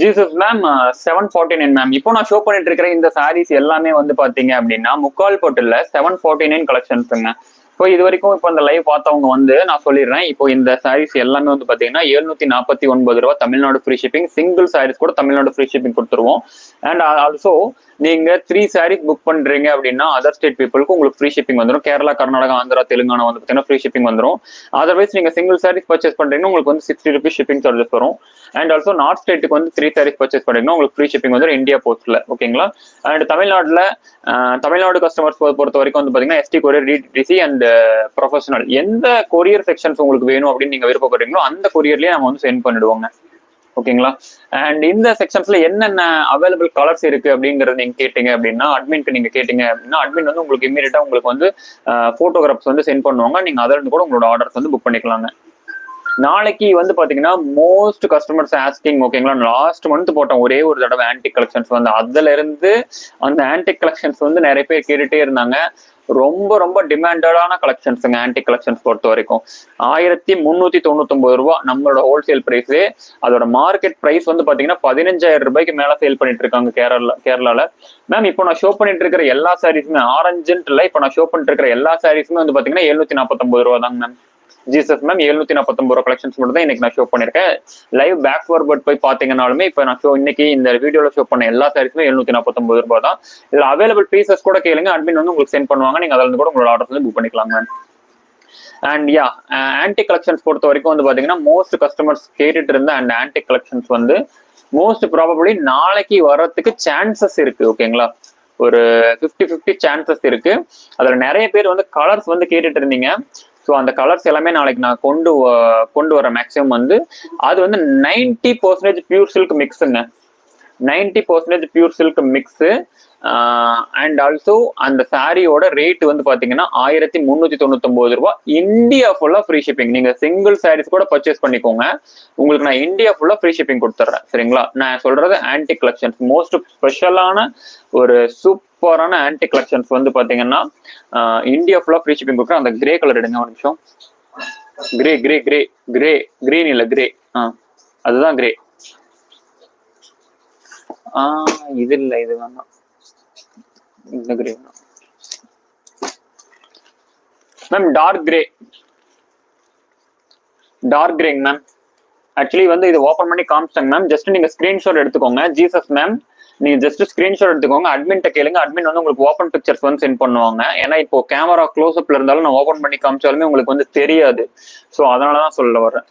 Jesus ma'am 749 ma'am. இப்போ நான் show பண்ணிட்டு இருக்கிற இந்த சாரீஸ் எல்லாமே வந்து பாத்தீங்க அப்படின்னா முக்கால் போட்டுல 749 கலெக்ஷன்ஸுங்க. இப்போ இது வரைக்கும் இப்போ இந்த லைவ் பார்த்தவங்க வந்து நான் சொல்லிடுறேன். இப்போ இந்த சாரீஸ் எல்லாமே வந்து பாத்தீங்கன்னா 749 ரூபா Tamil Nadu free shipping. Single saris கூட தமிழ்நாடு ஃப்ரீ ஷிப்பிங் கொடுத்துருவோம். அண்ட் ஆல்சோ நீங்க 3 சாரீஸ் புக் பண்றீங்க அப்படின்னா அதர் ஸ்டேட் பீப்புளுக்கு உங்களுக்கு ஃப்ரீ ஷிப்பிங் வந்துடும். கேரளா, கர்நாடகா, ஆந்திரா, தெலுங்கானா வந்து பாத்தீங்கன்னா ஃப்ரீ ஷிப்பிங் வந்துடும். அதர்வைஸ் நீங்க சிங்கிள் சாரீஸ் பர்ச்சேஸ் பண்றீங்கன்னா உங்களுக்கு வந்து 60 rupees ஷிப்பிங் சார்ஜஸ் வரும். அண்ட் ஆல்சோ நார்த் ஸ்டேட்டுக்கு வந்து 3 சாரீஸ் பர்ச்சேஸ் பண்ணீங்கன்னா உங்களுக்கு ஃப்ரீ ஷிப்பிங் வந்து இந்தியா போஸ்ட்ல. ஓகேங்களா? அண்ட் தமிழ்நாடு கஸ்டமர்ஸ் பொறுத்த வரைக்கும் வந்து பாத்தீங்கன்னா எஸ்டி கொரியர், டிடிசி அண்ட் ப்ரொஃபஷனல் எந்த கொரியர் செக்ஷன்ஸ் உங்களுக்கு வேணும் அப்படின்னு நீங்க விருப்பப்படுறீங்களோ அந்த கொரியர்லயே நம்ம வந்து சென்ட் பண்ணிடுவோங்க. ஓகேங்களா? அண்ட் இந்த செக்ஷன்ஸ்ல என்னென்ன அவைலபிள் கலர்ஸ் இருக்கு அப்படிங்கறது நீங்க கேட்டீங்க அப்படின்னா அட்மின்க்கு நீங்க கேட்டீங்க அப்படின்னா அட்மின் வந்து உங்களுக்கு இமீடியட்டா உங்களுக்கு வந்து போட்டோகிராஃப்ஸ் வந்து சென்ட் பண்ணுவாங்க. நீங்க அதுல இருந்து கூட உங்களோட ஆர்டர்ஸ் வந்து புக் பண்ணிக்கலாங்க. நாளைக்கு வந்து பாத்தீங்கன்னா மோஸ்ட் கஸ்டமர்ஸ் ஆஸ்கிங், ஓகேங்களா, லாஸ்ட் மந்த் போட்டோம் ஒரே ஒரு தடவை ஆன்டிக் கலெக்ஷன்ஸ் வந்து, அதுல இருந்து அந்த ஆன்டிக் கலெக்ஷன்ஸ் வந்து நிறைய பேர் கேட்டுட்டே இருந்தாங்க. ரொம்ப ரொம்ப டிமாண்டடான கலெக்ஷன்ஸுங்க ஆன்டிக் கலெக்ஷன்ஸ் பொறுத்த வரைக்கும். 1399 ரூபா நம்மளோட ஹோல்சேல் பிரைஸே. அதோட மார்க்கெட் பிரைஸ் வந்து பாத்தீங்கன்னா 15,000 ரூபாய்க்கு மேல சேல் பண்ணிட்டு இருக்காங்க கேரளால. மேம் இப்போ நான் ஷோ பண்ணிட்டு இருக்கிற எல்லா சாரீஸுமே ஆரஞ்சுல, இப்போ நான் ஷோ பண்ணிட்டு இருக்கிற எல்லா சாரீஸுமே வந்து பாத்தீங்கன்னா 749 ரூபா தாங்க மேம். ஜீசஸ் மேம் 749 ரூபா கலெக்ஷன்ஸ் மட்டும் தான் இன்னைக்கு நான் ஷோ பண்ணிருக்கேன். லைவ் பேக் ஃபார்வர்ட் போய் பாத்தீங்கன்னாலுமே இப்போ நான் இன்னைக்கு இந்த வீடியோல ஷோ பண்ண எல்லா சாரீஸுமே 749 ரூபா தான். இதுல அவைலபிள் பீசஸ் கூட கேளுங்க, அட்மின் வந்து உங்களுக்கு சென்ட் பண்ணுவாங்க. நீங்க அதுல இருந்து கூட உங்களோட ஆர்டர்ஸ் வந்து புக் பண்ணிக்கலாம் ma'am. And yeah, antique collections பொறுத்த வரைக்கும் வந்து பாத்தீங்கன்னா மோஸ்ட் கஸ்டமர்ஸ் கேட்டுட்டு இருந்த அண்ட் ஆன்டிக் கலெக்ஷன்ஸ் வந்து மோஸ்ட் ப்ராபபிளி நாளைக்கு வர்றதுக்கு சான்சஸ் இருக்கு. ஓகேங்களா? ஒரு 50-50 சான்சஸ் இருக்கு. அதுல நிறைய பேர் வந்து கலர்ஸ் வந்து கேட்டுட்டு இருந்தீங்க. ஸோ அந்த கலர்ஸ் எல்லாமே நாளைக்கு நான் கொண்டு வர மேக்ஸிமம் வந்து அது வந்து 90% பியூர் சில்க் மிக்ஸுங்க. 90% pure silk mix. And also அந்த சாரியோட ரேட் வந்து பாத்தீங்கன்னா 1399 ரூபா. இந்தியா ஃபுல்லா ஃப்ரீ ஷிப்பிங். நீங்க சிங்கிள் சாரீஸ் கூட பர்ச்சேஸ் பண்ணிக்கோங்க, உங்களுக்கு நான் இந்தியா ஃபுல்லா ஃப்ரீ ஷிப்பிங் கொடுத்துட்றேன். சரிங்களா? நான் சொல்றது ஆன்டிக் கலெக்ஷன்ஸ், மோஸ்ட் ஸ்பெஷலான ஒரு சூப்பரான ஆன்டிக் கலெக்ஷன்ஸ் வந்து பாத்தீங்கன்னா இந்தியா ஃபுல்லா ஃப்ரீ ஷிப்பிங் கொடுக்குறேன். அந்த கிரே கலர் எடுங்க ஒரு நிமிஷம். கிரீன் இல்ல கிரே, அதுதான் கிரே. இது இல்ல, இது வேணாம். இந்த கிரே மேம், டார்க் கிரேங்க மேம். ஆக்சுவலி வந்து இது ஓபன் பண்ணி காமிச்சிட்டாங்க மேம். ஜஸ்ட் நீங்க ஸ்கிரீன்ஷாட் எடுத்துக்கோங்க. ஜீசஸ் மேம் நீங்க ஜஸ்ட் ஸ்கிரீன்ஷாட் எடுத்துக்கோங்க, அட்மின்ட்ட கேளுங்க. அட்மின் வந்து உங்களுக்கு ஓப்பன் பிக்சர்ஸ் வந்து சென்ட் பண்ணுவாங்க. ஏன்னா இப்போ கேமரா க்ளோஸ் அப்ல இருந்தாலும் நான் ஓபன் பண்ணி காமிச்சாலுமே உங்களுக்கு வந்து தெரியாது. ஸோ அதனாலதான் சொல்ல வர்றேன்.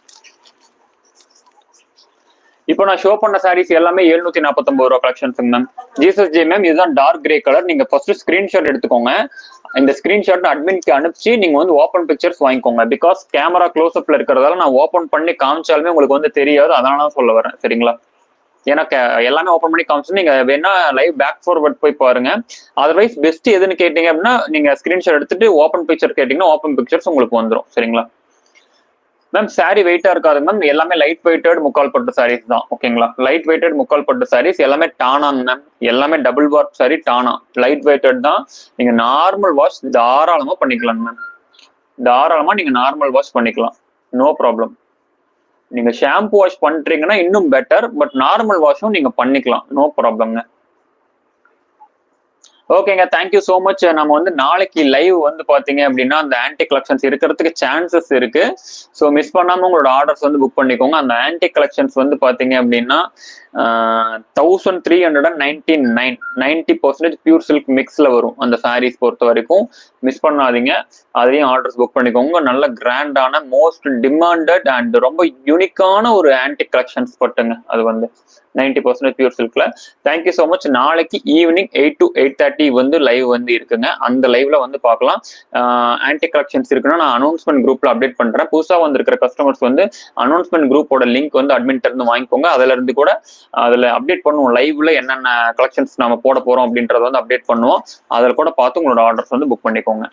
இப்போ நான் ஷோ பண்ண சாரீஸ் எல்லாமே 749 ரூபா கலெக்ஷன்ஸுங்க மேம். ஜீசஸ் ஜே மேம் இதுதான் டார்க் கிரே கலர். நீங்க ஃபர்ஸ்ட் ஸ்கிரீன்ஷாட் எடுத்துக்கோங்க. இந்த ஸ்கிரீன்ஷாட் அட்மின்க்கு அனுப்பிச்சு நீங்க வந்து ஓப்பன் பிக்சர்ஸ் வாங்கிக்கோங்க. பிகாஸ் கேமரா க்ளோஸ் அப்ல இருக்கிறதால நான் ஓப்பன் பண்ணி காமிச்சாலுமே உங்களுக்கு வந்து தெரியாது. அதனால தான் சொல்ல வரேன். சரிங்களா? ஏன்னா எல்லாமே ஓப்பன் பண்ணி காமிச்சு நீங்க வேணா லைவ் பேக் ஃபார்வர்ட் போய் பாருங்க. அதர்வைஸ் பெஸ்ட் எதுன்னு கேட்டீங்க அப்படின்னா நீங்க ஸ்கிரீன்ஷாட் எடுத்துட்டு ஓப்பன் பிக்சர் கேட்டீங்கன்னா ஓப்பன் பிக்சர்ஸ் உங்களுக்கு வந்துடும். சரிங்களா? மேம் சாரி வெயிட்டா இருக்காது மேம். எல்லாமே லைட் வெயிட்டட் முக்கால் பட்டு சாரீஸ் தான். ஓகேங்களா? லைட் வெயிட்டட் முக்கால் பட்டு சாரீஸ் எல்லாமே டானாங்க மேம். எல்லாமே டபுள் வார்ப் சாரி டானா, லைட் வெயிட்டட் தான். நீங்க நார்மல் வாஷ் தாராளமா பண்ணிக்கலாங்க மேம். தாராளமா நீங்க நார்மல் வாஷ் பண்ணிக்கலாம், நோ ப்ராப்ளம். நீங்க ஷாம்பு வாஷ் பண்றீங்கன்னா இன்னும் பெட்டர். பட் நார்மல் வாஷும் நீங்க பண்ணிக்கலாம், நோ ப்ராப்ளம்ங்க. ஓகேங்க, தேங்க்யூ ஸோ மச். நம்ம வந்து நாளைக்கு லைவ் வந்து பாத்தீங்க அப்படின்னா அந்த ஆன்டிக் கலெக்ஷன்ஸ் இருக்கிறதுக்கு சான்சஸ் இருக்கு. ஸோ மிஸ் பண்ணாம உங்களோட ஆர்டர்ஸ் வந்து புக் பண்ணிக்கோங்க. அந்த ஆன்டிக் கலெக்ஷன்ஸ் வந்து பாத்தீங்க அப்படின்னா 1399, 90% பியூர் சில்க் மிக்ஸ்ல வரும் அந்த சாரீஸ் பொறுத்த வரைக்கும். மிஸ் பண்ணாதீங்க, அதையும் ஆர்டர்ஸ் புக் பண்ணிக்கோங்க. நல்ல கிராண்டான மோஸ்ட் டிமாண்டட் அண்ட் ரொம்ப யூனிக்கான ஒரு ஆன்டிக் கலெக்ஷன்ஸ் பட்டுங்க. அது வந்து 90% பியூர் சில்க்ல. Thank you so much. நாளைக்கு ஈவினிங் 8 to 8:30 வந்து லைவ் வந்து இருக்குங்க. அந்த லைவ்ல வந்து பார்க்கலாம். ஆன்டிக் கலெக்ஷன்ஸ் இருக்குன்னா நான் அனௌன்ஸ்மெண்ட் குரூப்ல அப்டேட் பண்றேன். புதுசா வந்திருக்கிற கஸ்டமர்ஸ் வந்து அனௌன்ஸ்மெண்ட் குரூப்போட லிங்க் வந்து அட்மின்ட்ட இருந்து வாங்கிக்கோங்க. அதுல இருந்து கூட அதுல அப்டேட் பண்ணுவோம். லைவ்ல என்னென்ன கலெக்ஷன்ஸ் நம்ம போட போறோம் அப்படின்றத வந்து அப்டேட் பண்ணுவோம். அதில் கூட பார்த்து உங்களோட ஆர்டர்ஸ் வந்து புக் பண்ணிக்கோங்க.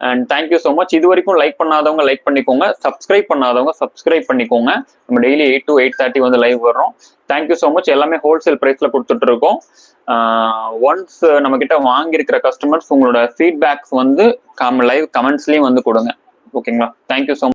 And thank you so much. இது வரைக்கும் லைக் பண்ணாதவங்க லைக் பண்ணிக்கோங்க, சப்ஸ்கிரைப் பண்ணாதவங்க சப்ஸ்கிரைப் பண்ணிக்கோங்க. நம்ம டெய்லி 8 to 8:30 வந்து லைவ் வர்றோம். Thank you so much. எல்லாமே ஹோல்சேல் பிரைஸ்ல கொடுத்துட்டு இருக்கோம். ஒன்ஸ் நம்ம கிட்ட வாங்கியிருக்கிற கஸ்டமர்ஸ் உங்களோட ஃபீட்பேக்ஸ் வந்து லைவ் கமெண்ட்ஸ்லயும் வந்து கொடுங்க. ஓகேங்களா? Thank you so much.